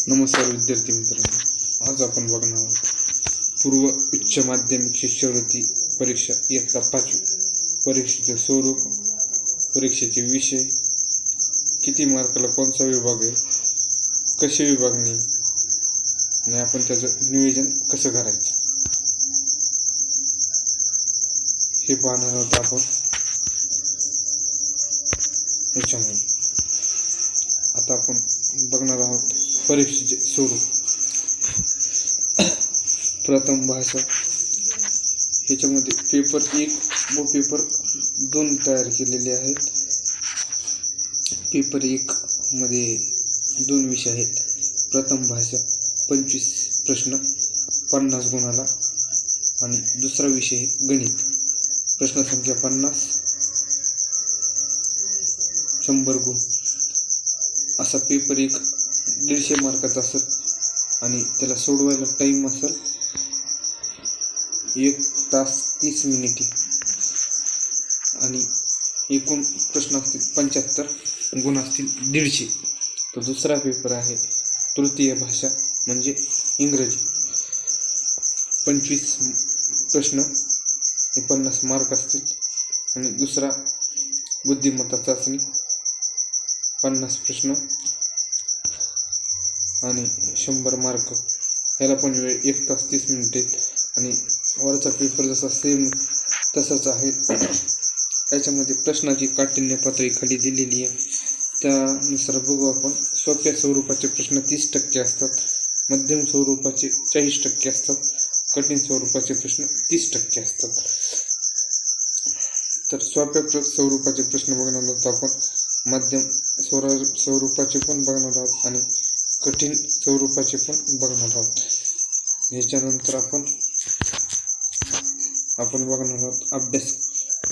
नमस्कार विद्यार्थी मित्रांनो, आज आपण बघणार आहोत पूर्व उच्च माध्यमिक शिष्यवृत्ती परीक्षा इयत्ता 5वी परीक्षेचे स्वरूप, परीक्षेचे विषय, किती मार्काला कोणता विभाग आहे, कशी विभागणी आणि आपण त्याचं नियोजन कसं करायचं हे पाहणार आहोत आपण याच्यामध्ये. आता आपण बघणार आहोत परीक्षेचे स्वरूप. प्रथम भाषा, ह्याच्यामध्ये पेपर 1 व पेपर 2 तयार केलेले आहेत. पेपर 1 मध्ये 2 विषय आहेत. प्रथम भाषा 25 प्रश्न 50 गुणाला आणि दुसरा विषय गणित, प्रश्नसंख्या 50, 100 गुण. असा पेपर 1 150 मार्काचा असेल आणि त्याला सोडवायला टाईम असेल 1 तास 30 मिनिटे आणि एकूण प्रश्न असतील 75, गुण असतील 150. तर दुसरा पेपर आहे तृतीय भाषा म्हणजे इंग्रजी. 25 प्रश्न 50 मार्क असतील आणि दुसरा बुद्धिमत्ता चाचणी 50 प्रश्न आणि 100 मार्क. ह्याला पण वेळ 1 तास 30 मिनिटे आणि वरचा पेपर जसा सेम तसाच आहे. याच्यामध्ये प्रश्नाची काठिण्य पातळी खाली दिलेली आहे, त्यानुसार बघू आपण. सोप्या स्वरूपाचे प्रश्न 30% असतात, मध्यम स्वरूपाचे 40% असतात, कठीण स्वरूपाचे प्रश्न 30% असतात. तर सोप्या स्वरूपाचे प्रश्न बघणार आहोत आपण, मध्यम स्वरूपाचे पण बघणार आहोत आणि कठीण स्वरूपाचे पण बघणार आहोत. याच्यानंतर आपण बघणार आहोत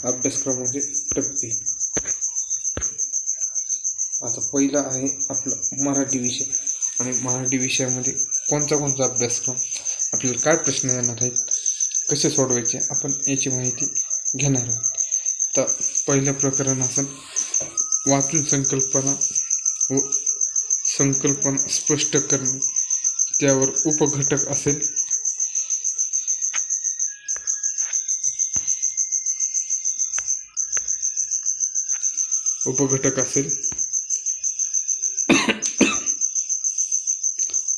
अभ्यासक्रमाचे टप्पे. आता पहिला आहे आपला मराठी विषय आणि मराठी विषयामध्ये कोणता अभ्यासक्रम, आपल्याला काय प्रश्न येणार आहेत, कसे सोडवायचे, आपण याची माहिती घेणार आहोत. तर पहिलं प्रकरण असेल वाचून संकल्पना स्पष्ट करणे, त्यावर उपघटक असेल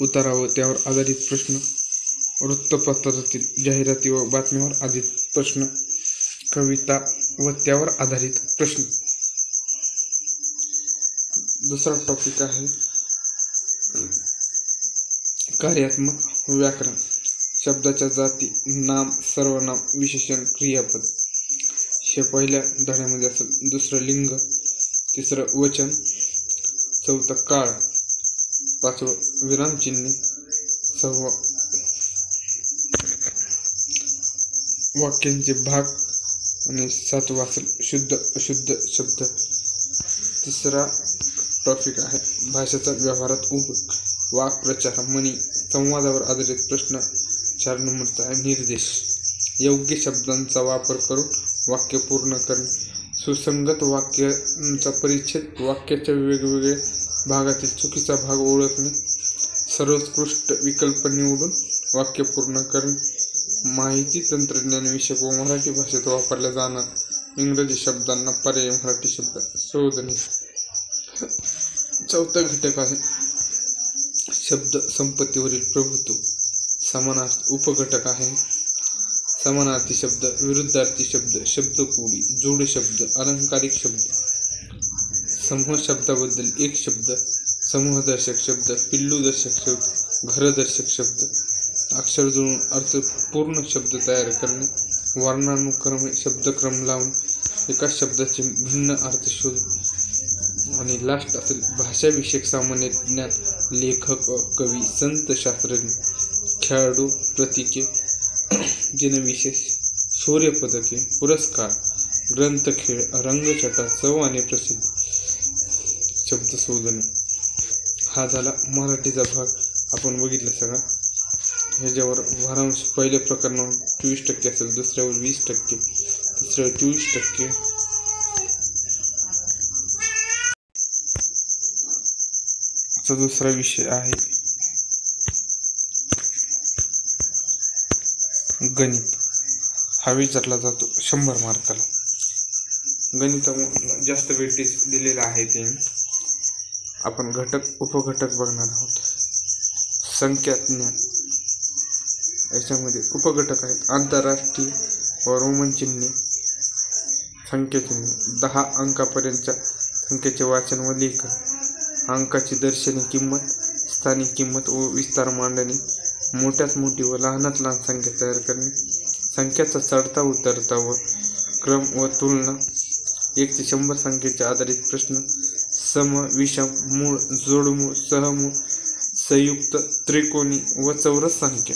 उतारा व त्यावर आधारित प्रश्न, वृत्तपत्रातील जाहिराती व बातम्यावर आधारित प्रश्न, कविता व त्यावर आधारित प्रश्न. दुसरा टॉपिक आहे कार्यात्मक व्याकरण, शब्दाच्या जाती, नाम, सर्वनाम, विशेषण, क्रियापद हे पहिल्या धड्यामध्ये असेल. दुसरं लिंग, तिसरं वचन, चौथं काळ, 5वं विरामचिन्हे, 6वं वाक्यांचे भाग आणि 7वं असेल शुद्ध अशुद्ध शब्द. तिसरा टॉपिक आहे भाषेचा व्यवहारात उपयोग, वाक्प्रचार, म्हणी, संवादावर आधारित प्रश्न. 4 नंबरचा आहे निर्देश, योग्य शब्दांचा वापर करून वाक्य पूर्ण करणे, सुसंगत वाक्यांचा परिच्छेद, वाक्याच्या वेगवेगळ्या भागातील चुकीचा भाग ओळखणे, सर्वोत्कृष्ट विकल्प निवडून वाक्य पूर्ण करणे, माहिती तंत्रज्ञान विषयक व मराठी भाषेत वापरल्या जाणार इंग्रजी शब्दांना पर्यायी मराठी शब्द शोधणे. चौथा घटक आहे शब्द संपत्तीवरील प्रभुत्व, समानार्थी. उपघटक आहे समानार्थी शब्द, विरुद्धार्थी शब्द, शब्दकोडी, जोड शब्द, अलंकारिक शब्द, समूह शब्दाबद्दल एक शब्द, समूहदर्शक शब्द, पिल्लूदर्शक शब्द, घरदर्शक शब्द, अक्षर जुळून अर्थपूर्ण शब्द तयार करणे, वर्णानुक्रमे शब्दक्रम लावून एकाच शब्दाचे भिन्न अर्थ शोध. आणि लास्ट असेल भाषाविषयक सामान्य ज्ञान, लेखक, कवी, संत, शास्त्रज्ञ, खेळाडू, प्रतीके, जनविशेष, शौर्यपदके, पुरस्कार, ग्रंथखेळ, रंगछटा, चव आणि प्रसिद्ध शब्द शोधणे. हा झाला मराठीचा भाग आपण बघितला सगळा. ह्याच्यावर भारांश पहिल्या प्रकरणावर 24% असेल, दुसऱ्यावर 20%, तिसऱ्यावर 24%. दुसरा विषय आहे गणित हा विचारला जातो 100 मार्काला. गणितामध्ये जास्त वेटेज दिलेलं आहे ते. आपण घटक उपघटक बघणार आहोत. संख्या ज्ञान याच्यामध्ये उपघटक आहेत आंतरराष्ट्रीय व रोमन चिन्हे, संख्या चिन्हे, 10 अंकापर्यंतच्या संख्येचे वाचन व लेखन, अंकाची दर्शनी किंमत, स्थानिक किंमत व विस्तार मांडणे, मोठ्यात मोठी व लहानात लहान संख्या तयार करणे, संख्याचा चढता उतरता व क्रम व तुलना, 1 ते 100 संख्येच्या आधारित प्रश्न, सम, विषम, मूळ, जोडमूळ, सहमूळ, संयुक्त, त्रिकोणी व चौरस संख्या.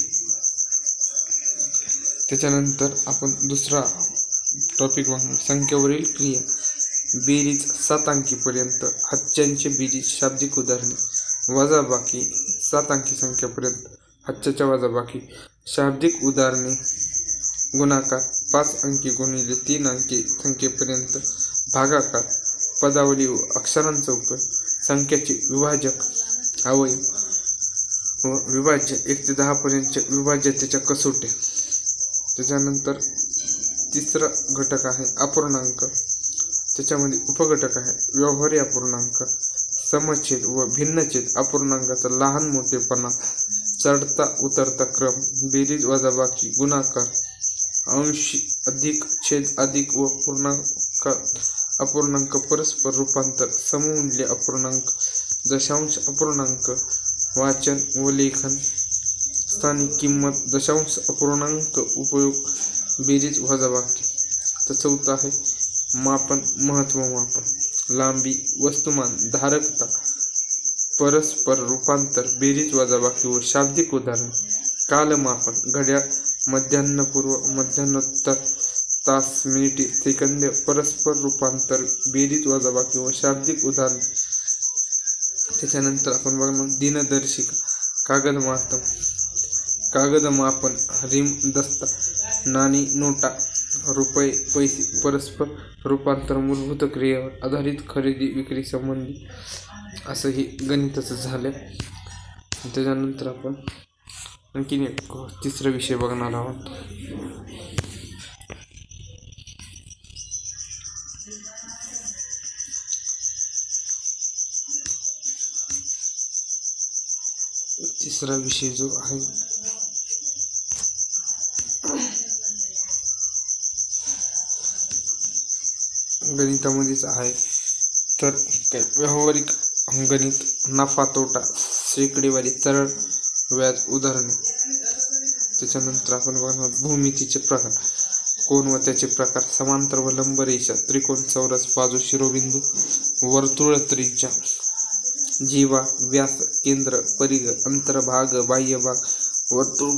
त्याच्यानंतर आपण दुसरा टॉपिक बघणार संख्येवरील क्रिया. बेरीज 7 अंकीपर्यंत, हातच्यांचे बेरीज, शाब्दिक उदाहरणे, वजाबाकी 7 अंकी संख्येपर्यंत, हातच्याच्या वजाबाकी, शाब्दिक उदाहरणे, गुणाकार 5 अंकी गुणिले 3 अंकी संख्येपर्यंत, भागाकार, पदावली व अक्षरांचा उपयोग, संख्याचे विभाजक, अवयव व विभाज्य 1 ते 10 पर्यंतच्या विभाज्यतेच्या कसोट्या. त्याच्यानंतर तिसरा घटक आहे अपूर्णांक. त्याच्यामध्ये उपघटक आहे व्यवहारी अपूर्णांक, समछेद व भिन्नछेद, अपूर्णांकाचा लहान मोठेपणा, चढता उतरता क्रम, बेरीज वजाबाकी, गुणाकार, अंश अधिक छेद अधिक व पूर्णांक, अपूर्णांक परस्पर रूपांतर, सममूल्य अपूर्णांक, दशांश अपूर्णांक, वाचन व लेखन, स्थानिक किंमत, दशांश अपूर्णांक उपयोग, बेरीज वजाबाकी. तर चौथा आहे मापन, महत्व मापन, लांबी, वस्तुमान, धारकता, परस्पर रूपांतर, बेरीज वजाबाकी व शाब्दिक उदाहरण, कालमापन, घड्याळ, मध्यान्हपूर्व, मध्यान्होत्तर, तास, मिनिटे, सेकंद, परस्पर रूपांतर, बेरीज वजाबाकी व शाब्दिक उदाहरण. त्याच्यानंतर आपण बघणार दिनदर्शिका, कागद मापन, रिम, दस्ता, नाणी, नोटा, रुपये, पैसे, परस्पर रूपांतर, मूलभूत क्रियेवर आधारित खरेदी विक्री संबंधी. असं हे गणिताचं झालं. त्याच्यानंतर आपण आणखीन एक तिसरा विषय बघणार आहोत. तिसरा विषय जो आहे गणितामध्येच आहे. तर काय व्यावहारिक गणित, नफा तोटा, शेकडेवारी, सरळ व्याज, उदाहरणे. त्याच्यानंतर आपण बघणार भूमितीचे प्रकार, कोन व त्याचे प्रकार, समांतर व लंब रेषा, त्रिकोण, चौरस, बाजू, शिरोबिंदू, वर्तुळ, त्रिज्या, जीवा, व्यास, केंद्र, परिघ, अंतर, भाग, बाह्य भाग, वर्तुळ,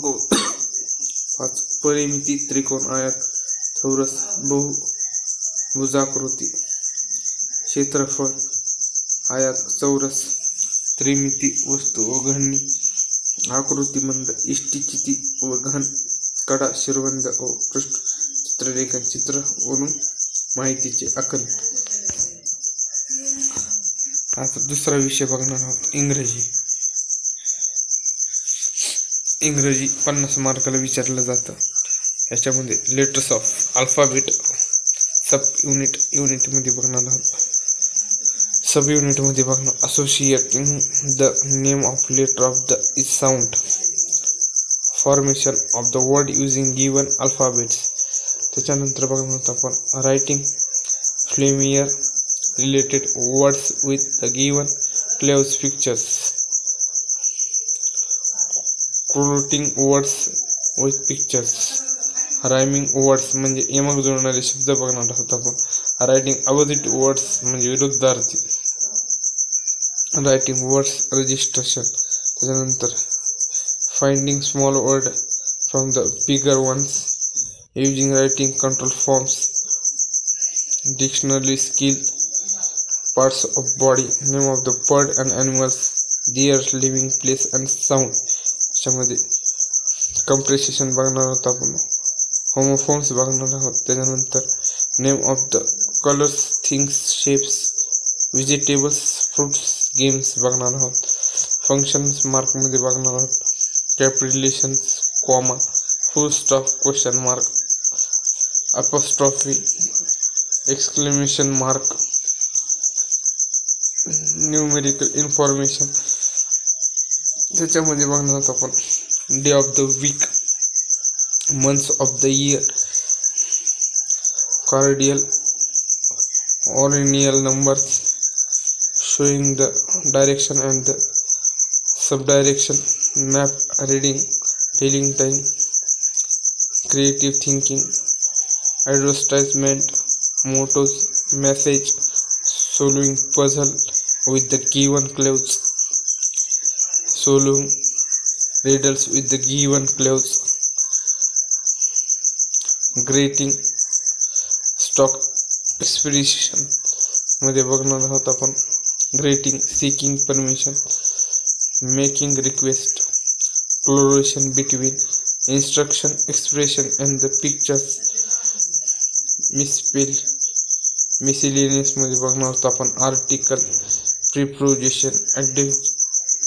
परिमिती, त्रिकोण, आयत, चौरस, बहुभुजाकृती, क्षेत्रफळ, आयत, चौरस, त्रिमिती, वस्तू व घडणी, आकृतिमंद, इष्टिचिती व घन, कडा, शिरवंद व पृष्ठ, चित्ररेखन, चित्र वरून माहितीचे आकलन. आता दुसरा विषय बघणार आहोत इंग्रजी 50 मार्काला विचारलं जातं. याच्यामध्ये लेटर्स ऑफ अल्फाबेट सब युनिटमध्ये बघणार आहोत. सब युनिटमध्ये बघणार associating the name of letter of the is sound, formation of the word using given alphabets. त्याच्यानंतर बघणार आपण writing familiar related words with the given close pictures, quoting words with pictures, rhyming words म्हणजे यमक जोडणारे शब्द बघणार आहोत आपण. रायटिंग अपोजिट वर्ड्स म्हणजे विरुद्धार्थी, रायटिंग वर्ड्स रजिस्ट्रेशन. त्याच्यानंतर finding small word from the bigger ones, using writing control forms, dictionary skill, parts of body, name of the bird and animals, their living place and sound. याच्यामध्ये compression बघणार आहोत आपण, homophones बघणार आहोत. त्याच्यानंतर name of the colours, things, shapes, vegetables, fruits, games बघणार आहोत. Functions मार्कमध्ये बघणार आहोत. Capitalisations, comma, full stop, question mark, apostrophe, exclamation mark, numerical information. त्याच्यामध्ये बघणार आहोत आपण day of the week, months of the year, cardinal ordinal numbers showing the direction and the subdirection, map reading, telling time, creative thinking, advertisement, mottos, message, solving puzzle with the given clues, solving riddles with the given clues, greeting, stock expression मध्ये बघणार आहोत आपण greeting, seeking permission, making request, collaboration between, instruction, expression and the pictures, misspell, miscellaneous मध्ये बघणार आहोत आपण article, preposition,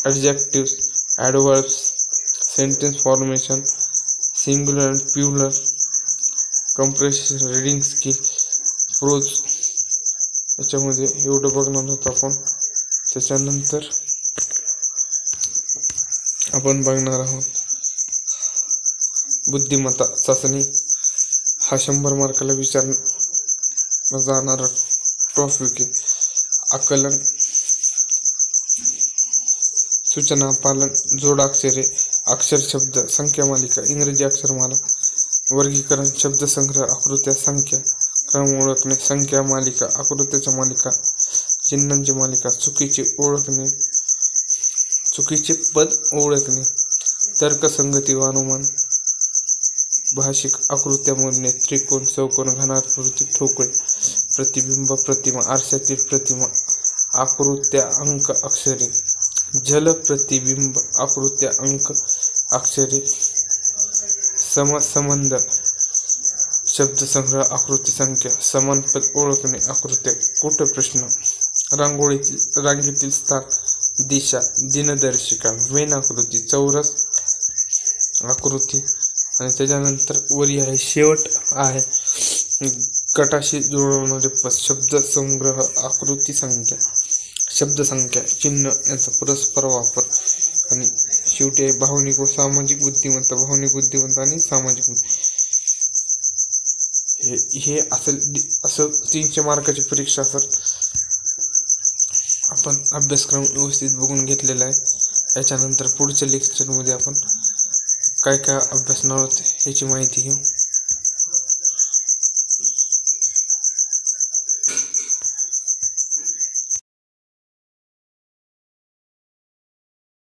adjectives, adverbs, sentence formation, singular and plural, compression, reading skill, prose. याच्यामध्ये एवढं बघणार आहोत आपण. त्याच्यानंतर आपण बघणार आहोत बुद्धिमत्ता चाचणी. हा 100 मार्काला विचारला जाणारा टॉपिक आहे. आकलन, सूचना पालन, जोडाक्षरे, अक्षर शब्द संख्या मालिका, इंग्रजी अक्षरमाला, वर्गीकरण, शब्दसंग्रह, आकृत्या, संख्या, क्रम ओळखणे, संख्या मालिका, आकृत्याच्या मालिका, चिन्हांची मालिका, चुकीचे पद ओळखणे, तर्कसंगती व अनुमान, भाषिक आकृत्या मोजणे, त्रिकोण, चौकोन, घनाकृती, ठोकळे, प्रतिबिंब, प्रतिमा, आरशातील प्रतिमा, आकृत्या, अंक, अक्षरे, जल प्रतिबिंब, आकृत्या, अंक, अक्षरे, समसंबंध, शब्दसंग्रह, आकृती, संख्या, समान पद ओळखणे, आकृत्या, कूटप्रश्न, रांगेतील स्थान, दिशा, दिनदर्शिका, वेन आकृती, चौरस आकृती. आणि त्याच्यानंतर वरी आहे शेवट आहे गटाशी जुळवणारे पद, शब्दसंग्रह, आकृती, संख्या, शब्दसंख्या, चिन्ह यांचा परस्पर वापर. आणि शेवटी आहे भावनिक व सामाजिक बुद्धिमत्ता, भावनिक बुद्धिमत्ता आणि सामाजिक बुद्धिमत्ता. हे असं 300 मार्काची परीक्षा असेल. आपण अभ्यासक्रम व्यवस्थित बघून घेतलेला आहे. याच्यानंतर पुढच्या लेक्चरमध्ये आपण काय काय अभ्यासणार आहोत ह्याची माहिती घेऊ.